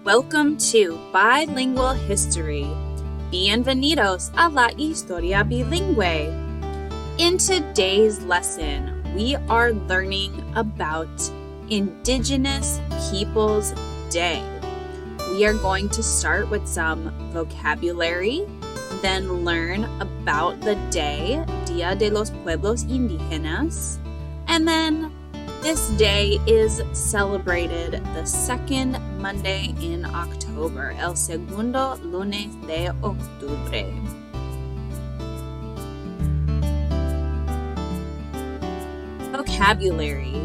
Welcome to Bilingual History. Bienvenidos a la historia bilingüe. In today's lesson, we are learning about Indigenous Peoples Day. We are going to start with some vocabulary, then learn about the day, Día de los Pueblos Indígenas, and then this day is celebrated the second Monday in October, el segundo lunes de octubre. Vocabulary.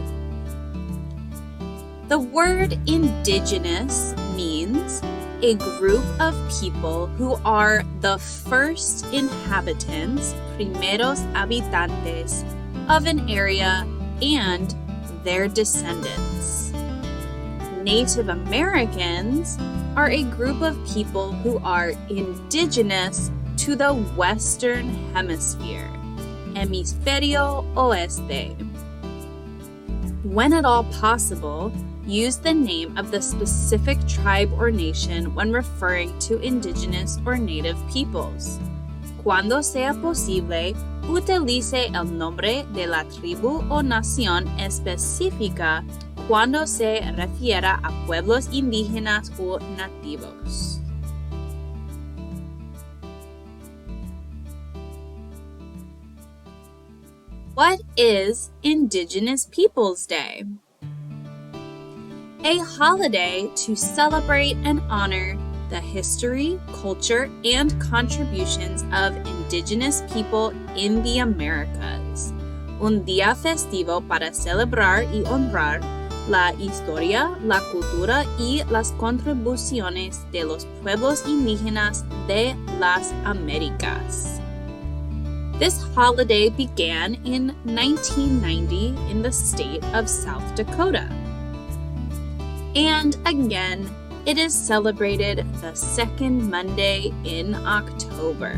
The word indigenous means a group of people who are the first inhabitants, primeros habitantes, of an area and their descendants. Native Americans are a group of people who are indigenous to the Western Hemisphere, Hemisferio Oeste. When at all possible, use the name of the specific tribe or nation when referring to indigenous or native peoples. Cuando sea posible, utilice el nombre de la tribu o nación específica cuando se refiera a pueblos indígenas o nativos. What is Indigenous Peoples Day? A holiday to celebrate and honor the history, culture, and contributions of indigenous people in the Americas. Un día festivo para celebrar y honrar la historia, la cultura y las contribuciones de los pueblos indígenas de las Américas. This holiday began in 1990 in the state of South Dakota. And again, it is celebrated the second Monday in October.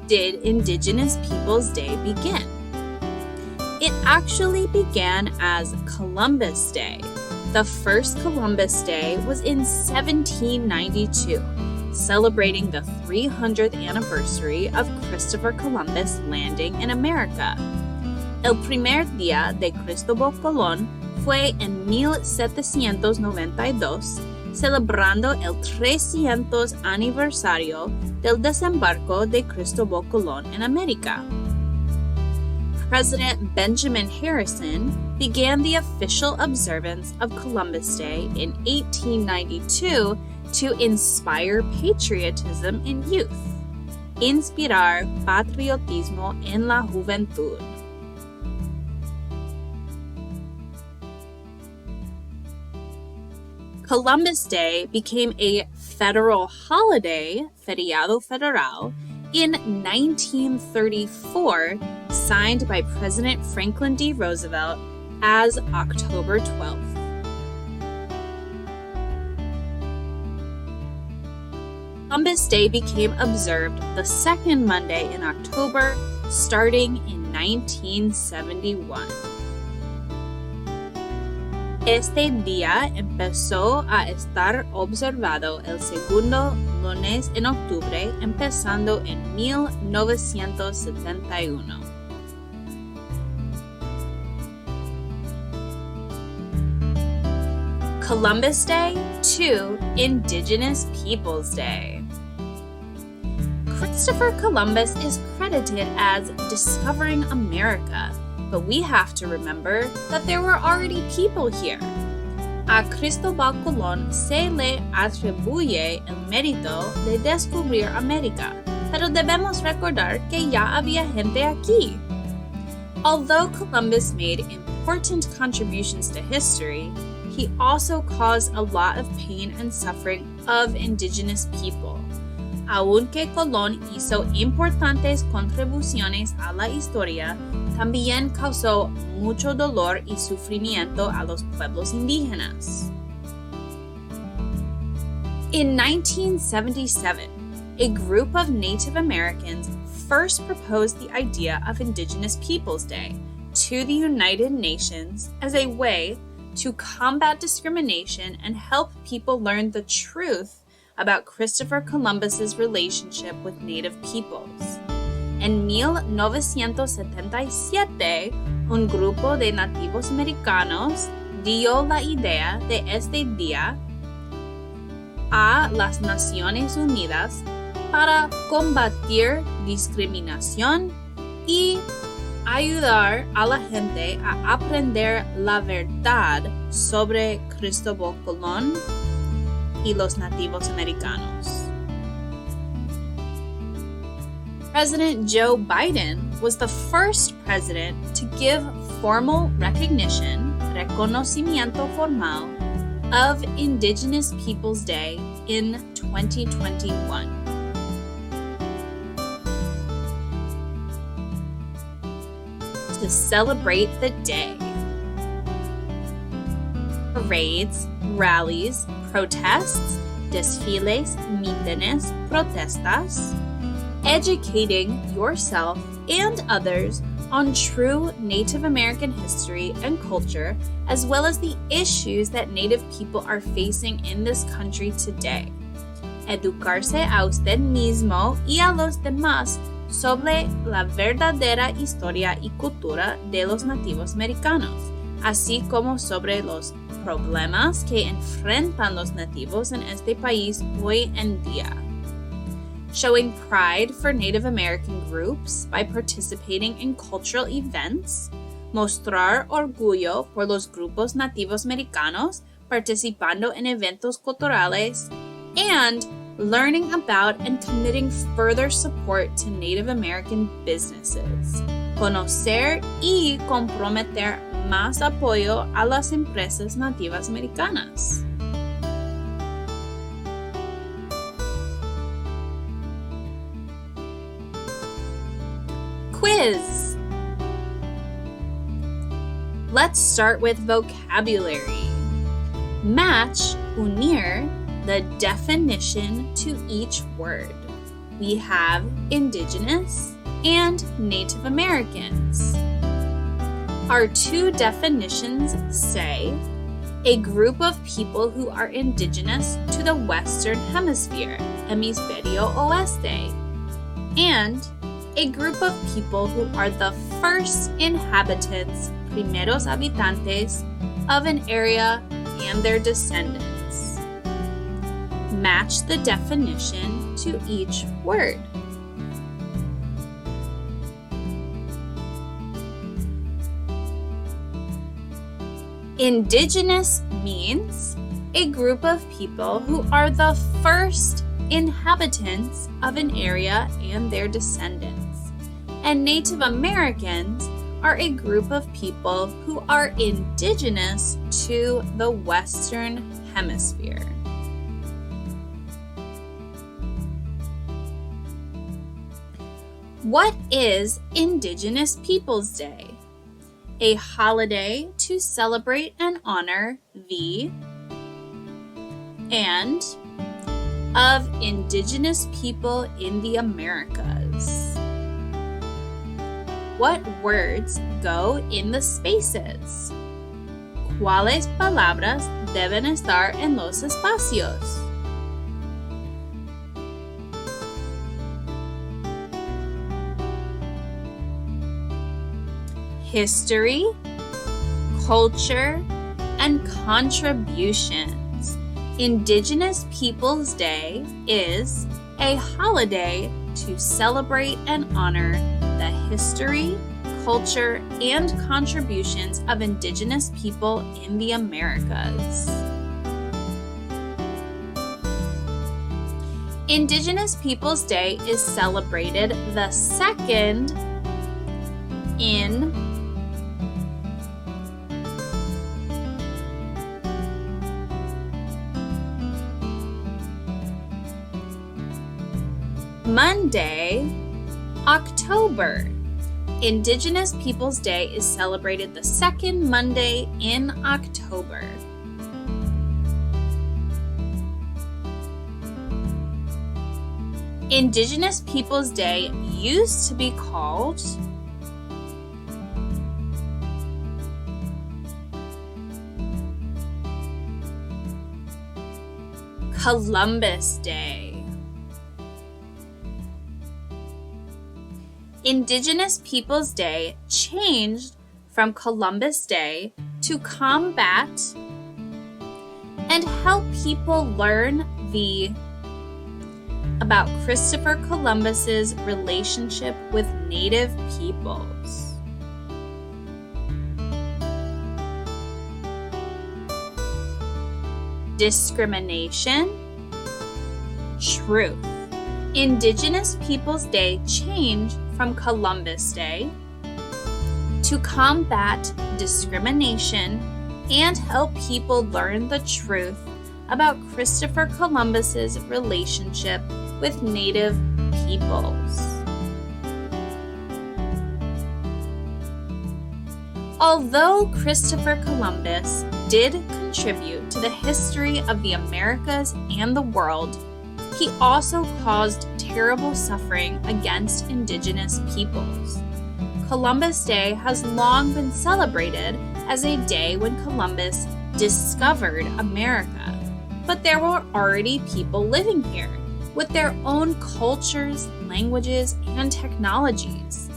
Did Indigenous Peoples Day begin? It actually began as Columbus Day. The first Columbus Day was in 1792, celebrating the 300th anniversary of Christopher Columbus landing in America. El primer día de Cristobal Colon fue en 1792, celebrando el 300 aniversario del desembarco de Cristobal Colon en América. President Benjamin Harrison began the official observance of Columbus Day in 1892 to inspire patriotism in youth, inspirar patriotismo en la juventud. Columbus Day became a federal holiday, feriado federal, in 1934, signed by President Franklin D. Roosevelt as October 12th. Columbus Day became observed the second Monday in October, starting in 1971. Este día empezó a estar observado el segundo lunes en octubre, empezando en 1971. Columbus Day to Indigenous Peoples Day. Christopher Columbus is credited as discovering America, but we have to remember that there were already people here. A Cristobal Colon se le atribuye el mérito de descubrir América, pero debemos recordar que ya había gente aquí. Although Columbus made important contributions to history, he also caused a lot of pain and suffering of indigenous people. Aunque Colón hizo importantes contribuciones a la historia, también causó mucho dolor y sufrimiento a los pueblos indígenas. In 1977, a group of Native Americans first proposed the idea of Indigenous Peoples Day, to the United Nations as a way to combat discrimination and help people learn the truth about Christopher Columbus's relationship with Native peoples. En 1977, un grupo de nativos americanos dio la idea de este día a las Naciones Unidas para combatir discriminación y ayudar a la gente a aprender la verdad sobre Cristóbal Colon y los nativos americanos. President Joe Biden was the first president to give formal recognition, reconocimiento formal, of Indigenous Peoples Day in 2021. To celebrate the day, parades, rallies, protests, desfiles, mítines, protestas, educating yourself and others on true Native American history and culture, as well as the issues that Native people are facing in this country today. Educarse a usted mismo y a los demás sobre la verdadera historia y cultura de los nativos americanos, así como sobre los problemas que enfrentan los nativos en este país hoy en día. Showing pride for Native American groups by participating in cultural events, mostrar orgullo por los grupos nativos americanos participando en eventos culturales, and learning about and committing further support to Native American businesses. Conocer y comprometer más apoyo a las empresas nativas americanas. Quiz! Let's start with vocabulary. Match, unir, the definition to each word. We have Indigenous and Native Americans. Our two definitions say a group of people who are indigenous to the Western Hemisphere, Hemisferio Oeste, and a group of people who are the first inhabitants, primeros habitantes, of an area and their descendants. Match the definition to each word. Indigenous means a group of people who are the first inhabitants of an area and their descendants. And Native Americans are a group of people who are indigenous to the Western Hemisphere. What is Indigenous Peoples Day? A holiday to celebrate and honor the and of Indigenous people in the Americas. What words go in the spaces? ¿Cuáles palabras deben estar en los espacios? History, culture, and contributions. Indigenous Peoples Day is a holiday to celebrate and honor the history, culture, and contributions of Indigenous people in the Americas. Indigenous Peoples Day is celebrated the second in Monday, October. Indigenous Peoples Day is celebrated the second Monday in October. Indigenous Peoples Day used to be called Columbus Day. Indigenous Peoples Day changed from Columbus Day to combat and help people learn about Christopher Columbus's relationship with Native peoples. Discrimination, truth. Indigenous Peoples Day changed from Columbus Day to combat discrimination and help people learn the truth about Christopher Columbus's relationship with Native peoples. Although Christopher Columbus did contribute to the history of the Americas and the world, he also caused terrible suffering against Indigenous peoples. Columbus Day has long been celebrated as a day when Columbus discovered America. But there were already people living here with their own cultures, languages, and technologies.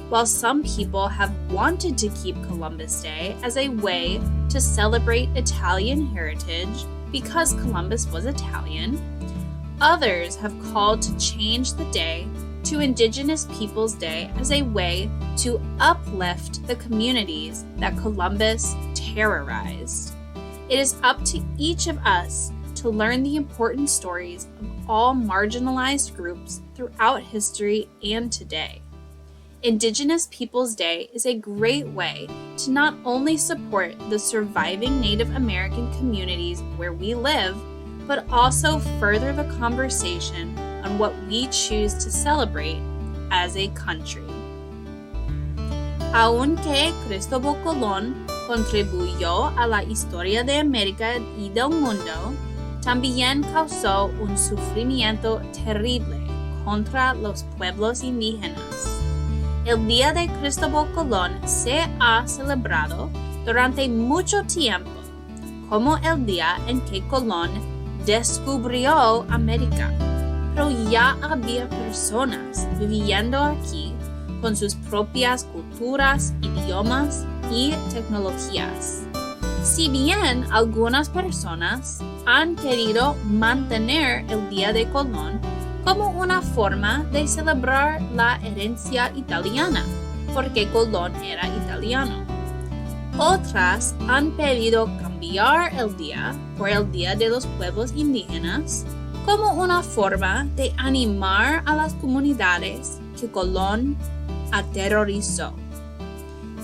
While some people have wanted to keep Columbus Day as a way to celebrate Italian heritage because Columbus was Italian, others have called to change the day to Indigenous Peoples Day as a way to uplift the communities that Columbus terrorized. It is up to each of us to learn the important stories of all marginalized groups throughout history and today. Indigenous Peoples Day is a great way to not only support the surviving Native American communities where we live, but also further the conversation on what we choose to celebrate as a country. Aunque Cristobal Colon contribuyó a la historia de América y del mundo, también causó un sufrimiento terrible contra los pueblos indígenas. El Día de Cristobal Colon se ha celebrado durante mucho tiempo como el día en que Colón descubrió América, pero ya había personas viviendo aquí con sus propias culturas, idiomas y tecnologías. Si bien algunas personas han querido mantener el Día de Colón como una forma de celebrar la herencia italiana, porque Colón era italiano, otras han pedido cambiar el día por el Día de los Pueblos Indígenas como una forma de animar a las comunidades que Colón aterrorizó.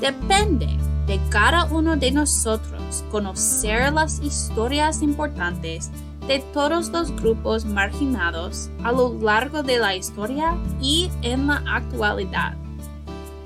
Depende de cada uno de nosotros conocer las historias importantes de todos los grupos marginados a lo largo de la historia y en la actualidad.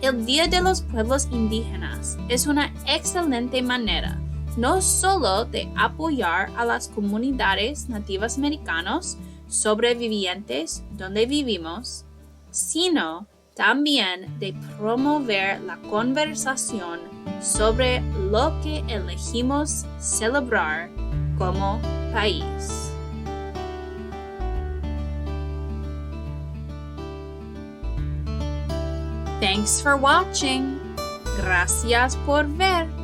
El Día de los Pueblos Indígenas es una excelente manera no solo de apoyar a las comunidades nativas americanos sobrevivientes donde vivimos, sino también de promover la conversación sobre lo que elegimos celebrar como país. Thanks for watching. Gracias por ver.